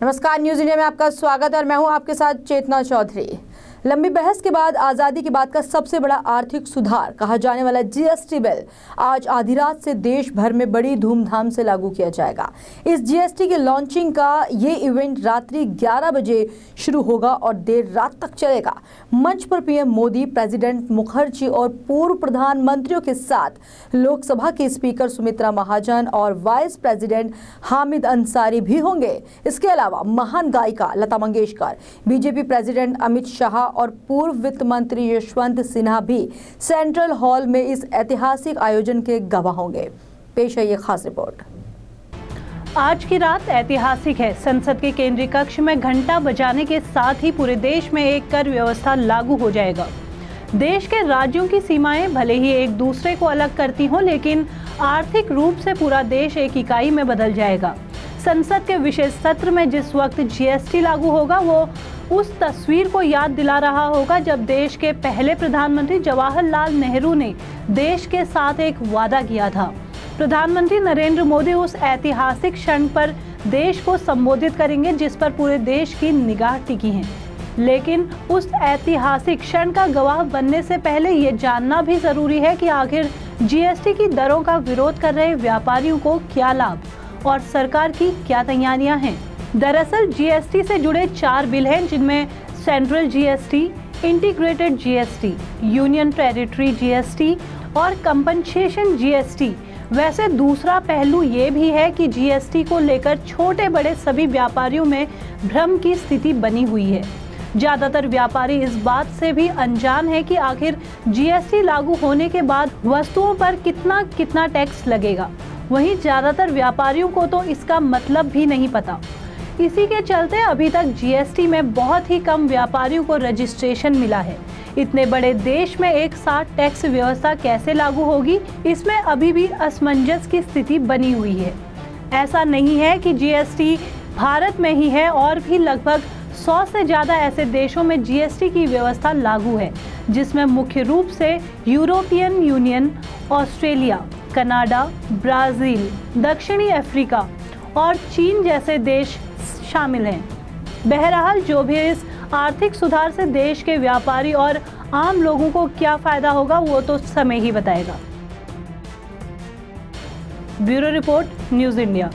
नमस्कार, news India में आपका स्वागत है और मैं हूं आपके साथ चेतना चौधरी। लंबी बहस के बाद आज़ादी के बाद का सबसे बड़ा आर्थिक सुधार कहा जाने वाला जीएसटी बिल आज आधी रात से देश भर में बड़ी धूमधाम से लागू किया जाएगा। इस जीएसटी के लॉन्चिंग का ये इवेंट रात्रि 11 बजे शुरू होगा और देर रात तक चलेगा। मंच पर पीएम मोदी, प्रेसिडेंट मुखर्जी और पूर्व प्रधानमंत्रियों के साथ लोकसभा के स्पीकर सुमित्रा महाजन और वाइस प्रेसिडेंट हामिद अंसारी भी होंगे। इसके अलावा महान गायिका लता मंगेशकर, बीजेपी प्रेसिडेंट अमित शाह और पूर्व वित्त मंत्री यशवंत सिन्हा भी सेंट्रल हॉल में इस ऐतिहासिक आयोजन के गवाह होंगे। पेश है ये खास रिपोर्ट। आज की रात ऐतिहासिक है। संसद के केंद्रीय कक्ष में घंटा बजाने के साथ ही पूरे देश में एक कर व्यवस्था लागू हो जाएगा। देश के राज्यों की सीमाएं भले ही एक दूसरे को अलग करती हों, लेकिन आर्थिक रूप से पूरा देश एक इकाई में बदल जाएगा। संसद के विशेष सत्र में जिस वक्त जीएसटी लागू होगा, वो उस तस्वीर को याद दिला रहा होगा जब देश के पहले प्रधानमंत्री जवाहरलाल नेहरू ने देश के साथ एक वादा किया था। प्रधानमंत्री नरेंद्र मोदी उस ऐतिहासिक क्षण पर देश को संबोधित करेंगे जिस पर पूरे देश की निगाह टिकी है। लेकिन उस ऐतिहासिक क्षण का गवाह बनने से पहले ये जानना भी जरूरी है कि आखिर जीएसटी की दरों का विरोध कर रहे व्यापारियों को क्या लाभ और सरकार की क्या तैयारियां हैं। दरअसल जीएसटी से जुड़े 4 बिल हैं, जिनमें central GST, integrated GST, union territory GST और कंपनसेशन जीएसटी। वैसे दूसरा पहलू ये भी है कि जीएसटी को लेकर छोटे बड़े सभी व्यापारियों में भ्रम की स्थिति बनी हुई है। ज्यादातर व्यापारी इस बात से भी अनजान है कि आखिर जीएसटी लागू होने के बाद वस्तुओं पर कितना टैक्स लगेगा। वहीं ज्यादातर व्यापारियों को तो इसका मतलब भी नहीं पता। इसी के चलते अभी तक जीएसटी में बहुत ही कम व्यापारियों को रजिस्ट्रेशन मिला है। इतने बड़े देश में एक साथ टैक्स व्यवस्था कैसे लागू होगी, इसमें अभी भी असमंजस की स्थिति बनी हुई है। ऐसा नहीं है कि जीएसटी भारत में ही है, और भी लगभग 100 से ज़्यादा ऐसे देशों में जीएसटी की व्यवस्था लागू है, जिसमें मुख्य रूप से European union, Australia, Canada, Brazil, दक्षिणी अफ्रीका और चीन जैसे देश शामिल हैं। बहरहाल जो भी इस आर्थिक सुधार से देश के व्यापारी और आम लोगों को क्या फायदा होगा, वो तो समय ही बताएगा। Bureau report, news India.